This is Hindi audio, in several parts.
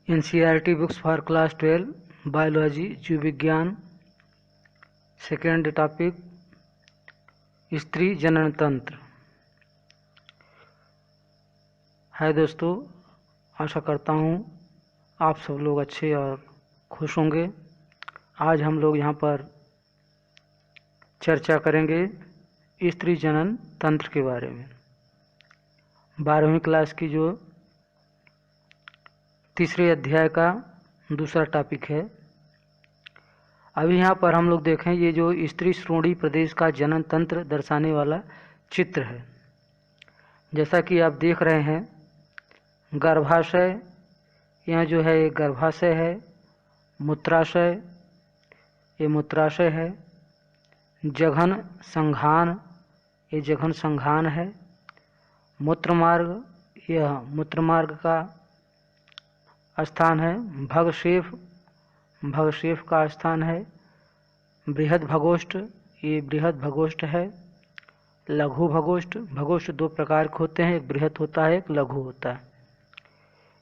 NCERT books for class 12 biology जीव विज्ञान। सेकेंड टॉपिक स्त्री जनन तंत्र है। दोस्तों, आशा करता हूँ आप सब लोग अच्छे और खुश होंगे। आज हम लोग यहाँ पर चर्चा करेंगे स्त्री जनन तंत्र के बारे में। 12वीं क्लास की जो तीसरे अध्याय का दूसरा टॉपिक है। अभी यहाँ पर हम लोग देखें, ये जो स्त्री श्रोणी प्रदेश का जनन तंत्र दर्शाने वाला चित्र है। जैसा कि आप देख रहे हैं, गर्भाशय, यहाँ जो है ये गर्भाशय है। मूत्राशय, ये मूत्राशय है। जघन संघान, ये जघन संघान है। मूत्रमार्ग, यह मूत्रमार्ग का स्थान है। भगशेफ, भगशेफ का स्थान है। बृहद भगोष्ठ, ये बृहद भगोष्ठ है। लघु भगोष्ठ, भगोष्ठ दो प्रकार के होते हैं, एक बृहद होता है, एक लघु होता है।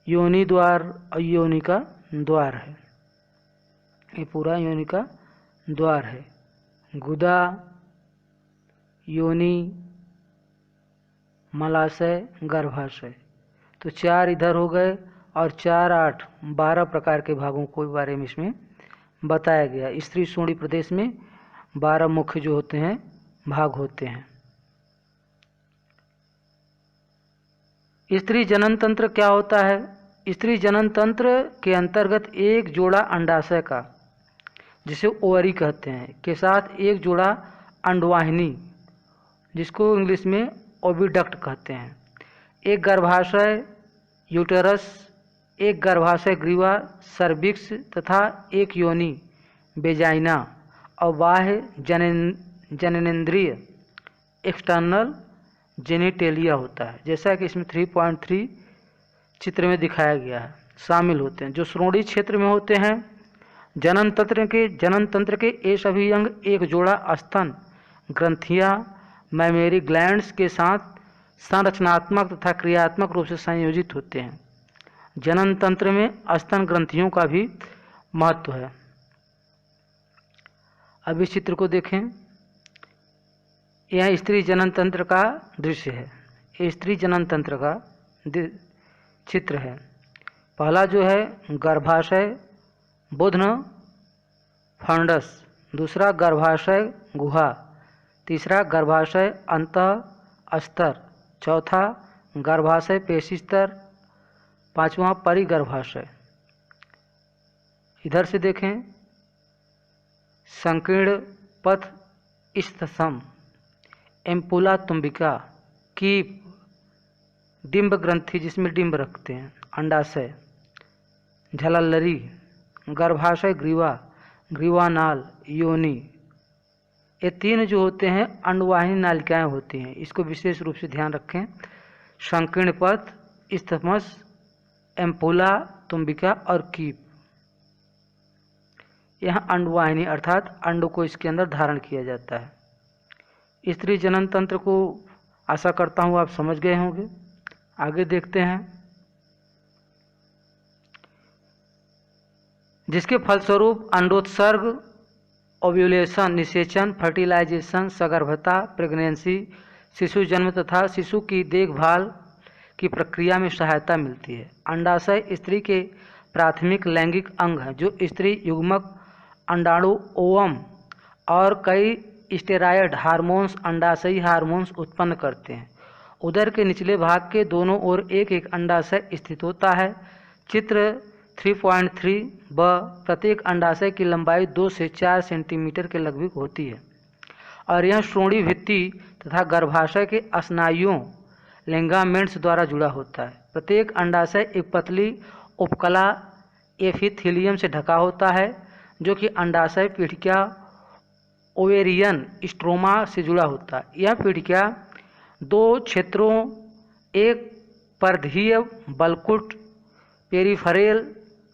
योनि द्वार, योनि का द्वार है, ये पूरा योनि का द्वार है। गुदा, योनि, मलाशय, गर्भाशय। तो 4 इधर हो गए और 4, 8, 12 प्रकार के भागों के बारे में इसमें बताया गया। स्त्री श्रोणी प्रदेश में 12 मुख्य जो होते हैं भाग होते हैं। स्त्री जनन तंत्र क्या होता है? स्त्री जनन तंत्र के अंतर्गत एक जोड़ा अंडाशय का, जिसे ओवरी कहते हैं, के साथ एक जोड़ा अंडवाहिनी, जिसको इंग्लिश में ओविडक्ट कहते हैं, एक गर्भाशय यूटेरस, एक गर्भाशय ग्रीवा सर्विक्स तथा एक योनि वेजाइना और बाह्य जननेंद्रिय एक्सटर्नल जेनिटेलिया होता है। जैसा कि इसमें 3.3 चित्र में दिखाया गया है, शामिल होते हैं। जो श्रोणी क्षेत्र में होते हैं, जनन तंत्र के ये सभी अंग एक जोड़ा स्तन ग्रंथियां मैमेरी ग्लैंड्स के साथ संरचनात्मक तथा क्रियात्मक रूप से संयोजित होते हैं। जनन तंत्र में स्तन ग्रंथियों का भी महत्व है। अब इस चित्र को देखें, यह स्त्री जनन तंत्र का दृश्य है। ये स्त्री जनन तंत्र का चित्र है। पहला जो है गर्भाशय बुध्न फंडस, दूसरा गर्भाशय गुहा, तीसरा गर्भाशय अंतः स्तर, चौथा गर्भाशय पेशी स्तर, पांचवा परिगर्भाशय। इधर से देखें, संकीर्ण पथ स्थम, एम्पुला तुम्बिका, कीप, डिंब ग्रंथि जिसमें डिंब रखते हैं, अंडाशय, झलल्लरी, गर्भाशय ग्रीवा, ग्रीवानाल, योनि। ये 3 जो होते हैं अंडवाहिनी नालिकाएं होती हैं, इसको विशेष रूप से ध्यान रखें। संकीर्ण पथ, स्थमस, एम्पुला तुम्बिका और कीप, यहाँ अंडवाहिनी अर्थात अंड को इसके अंदर धारण किया जाता है। स्त्री जनन तंत्र को आशा करता हूँ आप समझ गए होंगे। आगे देखते हैं, जिसके फलस्वरूप अंडोत्सर्ग, ओव्यूलेशन, निषेचन, फर्टिलाइजेशन, सगर्भता, प्रेगनेंसी, शिशु जन्म तथा शिशु की देखभाल की प्रक्रिया में सहायता मिलती है। अंडाशय स्त्री के प्राथमिक लैंगिक अंग है, जो स्त्री युग्मक, अंडाणु, ओवम और कई स्टेरॉयड हार्मोन्स, अंडाशयी हार्मोन्स उत्पन्न करते हैं। उदर के निचले भाग के दोनों ओर एक एक अंडाशय स्थित होता है। चित्र 3.3 ब, प्रत्येक अंडाशय की लंबाई 2 से 4 सेंटीमीटर के लगभग होती है और यह श्रोणी भित्ति तथा गर्भाशय के स्नायुओं लिगामेंट्स द्वारा जुड़ा होता है। प्रत्येक अंडाशय एक पतली उपकला एपिथेलियम से ढका होता है, जो कि अंडाशय पीठिका ओवेरियन स्ट्रोमा से जुड़ा होता है। यह पीठिका 2 क्षेत्रों, एक परिधीय बलकुट पेरिफेरल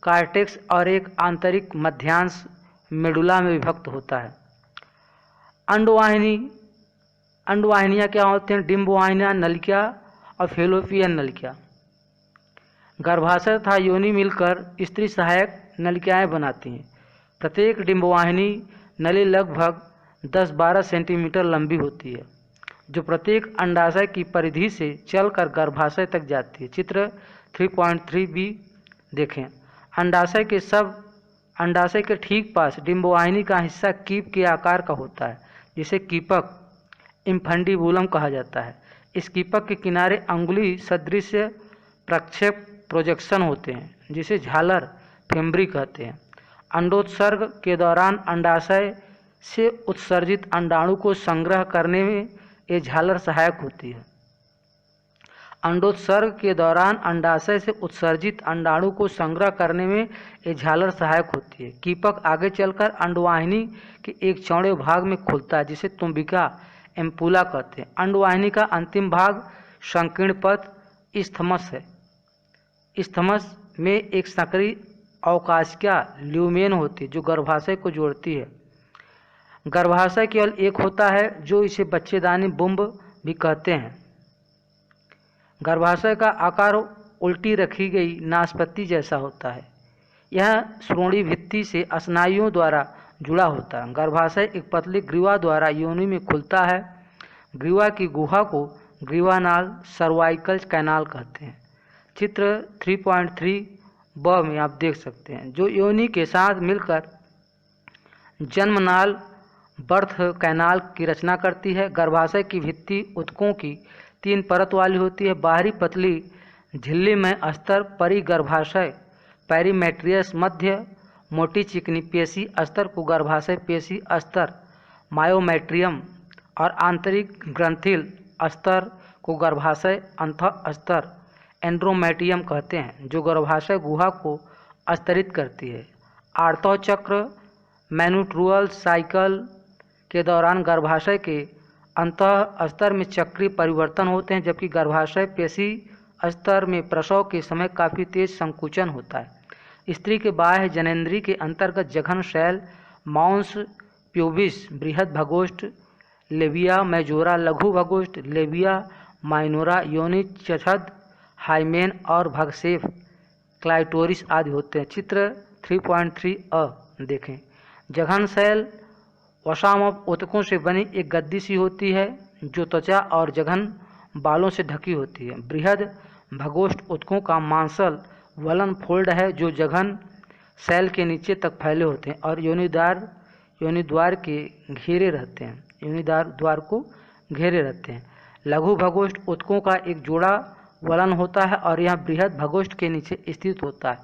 कार्टेक्स और एक आंतरिक मध्यांश मेडुला में विभक्त होता है। अंडवाहिनियाँ क्या होते हैं? डिंबवाहिनियाँ, नलिका और फेलोपियन नलिका। गर्भाशय तथा योनि मिलकर स्त्री सहायक नलिकाएं बनाती हैं। प्रत्येक डिंबवाहिनी नली लगभग 10-12 सेंटीमीटर लंबी होती है, जो प्रत्येक अंडाशय की परिधि से चलकर गर्भाशय तक जाती है। चित्र 3.3b देखें। अंडाशय के ठीक पास डिंबवाहिनी का हिस्सा कीप के आकार का होता है, जिसे कीपक इंफंडिबुलम कहा जाता है। इस कीपक के किनारे अंगुली सदृश प्रक्षेप प्रोजेक्शन होते हैं, जिसे झालर फेम्ब्री कहते हैं। अंडोत्सर्ग के दौरान अंडाशय से उत्सर्जित अंडाणु को संग्रह करने में ये झालर सहायक होती है। अंडोत्सर्ग के दौरान अंडाशय से उत्सर्जित अंडाणु को संग्रह करने में ये झालर सहायक होती है। कीपक आगे चलकर अंडवाहिनी के एक चौड़े भाग में खुलता है, जिसे तुम्बिका एम्पुला कहते हैं। अंडवाहिनी का अंतिम भाग संकीर्ण पथ इस्थमस है। इस्थमस में एक संकरी अवकाशिका ल्यूमेन होती है, जो गर्भाशय को जोड़ती है। गर्भाशय केवल एक होता है, जो इसे बच्चेदानी बुंब भी कहते हैं। गर्भाशय का आकार उल्टी रखी गई नाशपाती जैसा होता है। यह श्रोणी भित्ति से स्नायुओं द्वारा जुड़ा होता है। गर्भाशय एक पतली ग्रीवा द्वारा योनि में खुलता है। ग्रीवा की गुहा को ग्रीवानाल सर्वाइकल कैनाल कहते हैं। चित्र 3.3b में आप देख सकते हैं, जो योनि के साथ मिलकर जन्मनाल बर्थ कैनाल की रचना करती है। गर्भाशय की भित्ति ऊतकों की 3 परत वाली होती है। बाहरी पतली झिल्ली में अस्तर परिगर्भाशय पेरीमेट्रियस, मध्य मोटी चिकनी पेशी अस्तर को गर्भाशय पेशी अस्तर मायोमेट्रियम और आंतरिक ग्रंथिल अस्तर को गर्भाशय अंतः अस्तर एंड्रोमेटियम कहते हैं, जो गर्भाशय गुहा को अस्तरित करती है। आर्तव चक्र मेन्स्ट्रुअल साइकिल के दौरान गर्भाशय के अंतः स्तर में चक्रीय परिवर्तन होते हैं, जबकि गर्भाशय पेशी स्तर में प्रसव के समय काफ़ी तेज संकुचन होता है। स्त्री के बाह्य जनेंद्रिय के अंतर्गत जघन शैल, मांस प्यूबिस, बृहद भगोष्ठ, लेबिया मेजोरा, लघु भगोष्ठ, लेबिया माइनोरा, योनि चछद, हाइमेन और भगसेफ, क्लाइटोरिस आदि होते हैं। चित्र 3.3a देखें। जघन शैल वसामप ऊतकों से बनी एक गद्दी सी होती है, जो त्वचा और जघन बालों से ढकी होती है। बृहद भगोष्ठ ऊतकों का मांसल वलन फोल्ड है, जो जघन शैल के नीचे तक फैले होते हैं और योनिद्वार के घेरे रहते हैं। योनिद्वार द्वार को घेरे रहते हैं। लघु भगोष्ठ ऊतकों का एक जोड़ा वलन होता है और यह बृहद भगोष्ठ के नीचे स्थित होता है।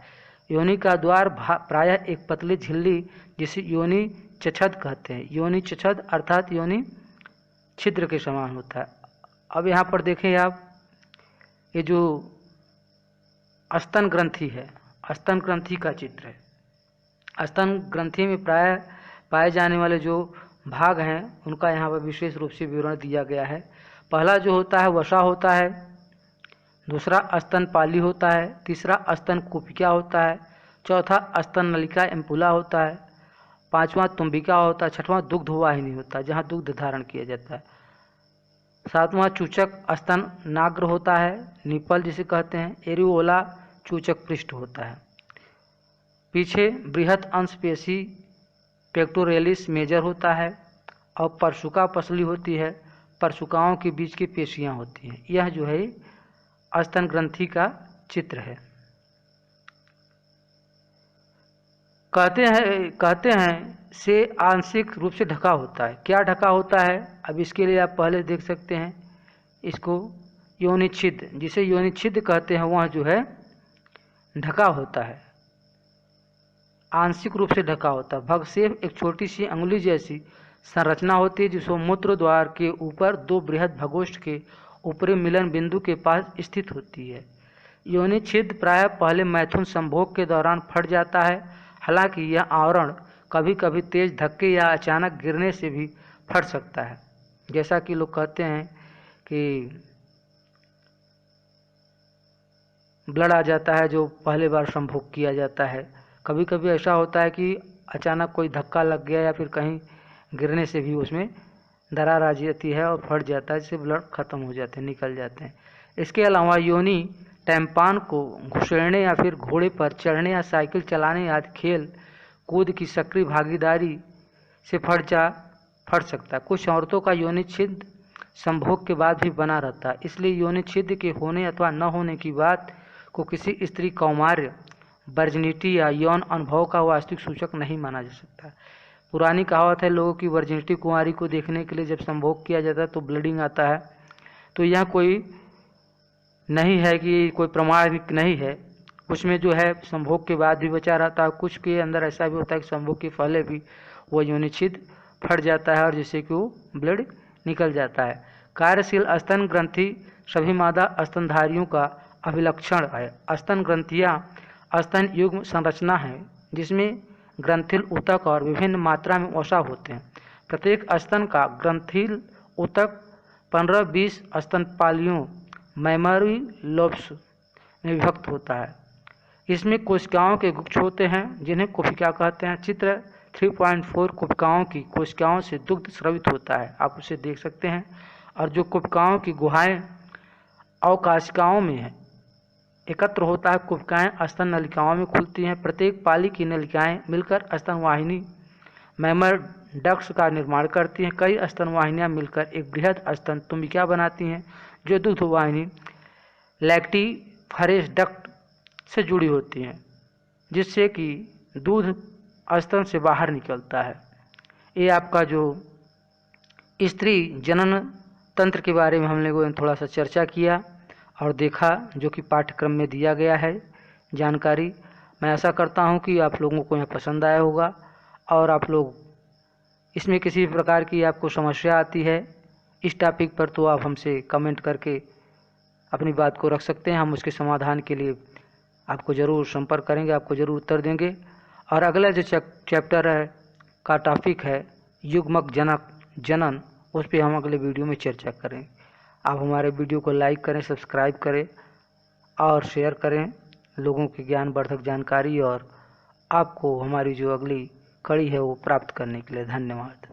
योनि का द्वार प्रायः एक पतली झिल्ली, जिसे योनि चछद कहते हैं। योनि चछद अर्थात योनि छिद्र के समान होता है। अब यहाँ पर देखें आप, ये जो स्तन ग्रंथि है, स्तन ग्रंथि का चित्र है। स्तन ग्रंथि में प्राय पाए जाने वाले जो भाग हैं, उनका यहाँ पर विशेष रूप से विवरण दिया गया है। पहला जो होता है वसा होता है, दूसरा स्तनपाली होता है, तीसरा स्तन कुपिका होता है, चौथा स्तन नलिका एम्पुला होता है, पांचवा तुम्बिका होता है, छठवां दुग्ध वाहिनी होता है, जहाँ दुग्ध धारण किया जाता है, सातवां चूचक स्तन नाग्र होता है, निपल जिसे कहते हैं, एरियोला चूचक पृष्ठ होता है। पीछे बृहत अंश पेशी पेक्टोरेलिस मेजर होता है और परशुका पसली होती है। परशुकाओं के बीच की पेशियां होती हैं। यह जो है स्तन ग्रंथि का चित्र है। कहते हैं से आंशिक रूप से ढका होता है। क्या ढका होता है, अब इसके लिए आप पहले देख सकते हैं इसको। योनिच्छिद, जिसे योनिच्छिद कहते हैं, वह जो है ढका होता है, आंशिक रूप से ढका होता है। भगसेफ एक छोटी सी अंगुली जैसी संरचना होती है, जिसको मूत्र द्वार के ऊपर 2 बृहद भगोष्ठ के ऊपरी मिलन बिंदु के पास स्थित होती है। योनिच्छिद प्रायः पहले मैथुन संभोग के दौरान फट जाता है। हालांकि यह आवरण कभी कभी तेज धक्के या अचानक गिरने से भी फट सकता है। जैसा कि लोग कहते हैं कि ब्लड आ जाता है जो पहले बार संभोग किया जाता है। कभी कभी ऐसा होता है कि अचानक कोई धक्का लग गया या फिर कहीं गिरने से भी उसमें दरार आ जाती है और फट जाता है, जिससे ब्लड खत्म हो जाते हैं, निकल जाते हैं। इसके अलावा योनि टैम्पान को घुसेड़ने या फिर घोड़े पर चढ़ने या साइकिल चलाने आदि खेल कूद की सक्रिय भागीदारी से फट सकता है। कुछ औरतों का यौनिच्छिद्र संभोग के बाद भी बना रहता है, इसलिए यौनिच्छिद्र के होने अथवा न होने की बात को किसी स्त्री कौमार्य, वर्जिनिटी या यौन अनुभव का वास्तविक सूचक नहीं माना जा सकता। पुरानी कहावत है, लोगों की वर्जिनिटी कुंवारी को देखने के लिए जब संभोग किया जाता है तो ब्लीडिंग आता है। तो यह कोई नहीं है कि कोई प्रमाण नहीं है, उसमें जो है संभोग के बाद भी बचा रहता है। कुछ के अंदर ऐसा भी होता है कि संभोग के पहले भी वो यौनिच्छिद्र फट जाता है और जिससे कि वो ब्लड निकल जाता है। कार्यशील स्तन ग्रंथि सभी मादा स्तनधारियों का अभिलक्षण है। स्तन ग्रंथियाँ स्तन युग्म संरचना है जिसमें ग्रंथिल ऊतक और विभिन्न मात्रा में वसा होते हैं। प्रत्येक स्तन का ग्रंथिल ऊतक 15-20 स्तनपालियों मैमरी लोब्स में विभक्त होता है। इसमें कोशिकाओं के गुच्छ होते हैं जिन्हें कोशिका कहते हैं। चित्र 3.4 कोशिकाओं की कोशिकाओं से दुग्ध स्रवित होता है, आप उसे देख सकते हैं। और जो कोशिकाओं की गुहाएं अवकाशिकाओं में एकत्र होता है। कोशिकाएं स्तन नलिकाओं में खुलती हैं। प्रत्येक पाली की नलिकाएं मिलकर स्तनवाहिनी मैमर डक्ट्स का निर्माण करती हैं। कई स्तनवाहिनियां मिलकर एक बृहद स्तन तुम्बिका बनाती हैं जो दुग्ध वाहिनी लैक्टिफरेज डक्ट से जुड़ी होती हैं, जिससे कि दूध स्तन से बाहर निकलता है। ये आपका जो स्त्री जनन तंत्र के बारे में हम लोगों ने थोड़ा सा चर्चा किया और देखा, जो कि पाठ्यक्रम में दिया गया है जानकारी। मैं आशा करता हूं कि आप लोगों को यह पसंद आया होगा और आप लोग इसमें किसी भी प्रकार की आपको समस्या आती है इस टॉपिक पर तो आप हमसे कमेंट करके अपनी बात को रख सकते हैं। हम उसके समाधान के लिए आपको ज़रूर संपर्क करेंगे, आपको ज़रूर उत्तर देंगे। और अगला जो चैप्टर है का टॉपिक है युग्मक जनन, उस पर हम अगले वीडियो में चर्चा करें। आप हमारे वीडियो को लाइक करें, सब्सक्राइब करें और शेयर करें लोगों की ज्ञानवर्धक जानकारी और आपको हमारी जो अगली कड़ी है वो प्राप्त करने के लिए। धन्यवाद।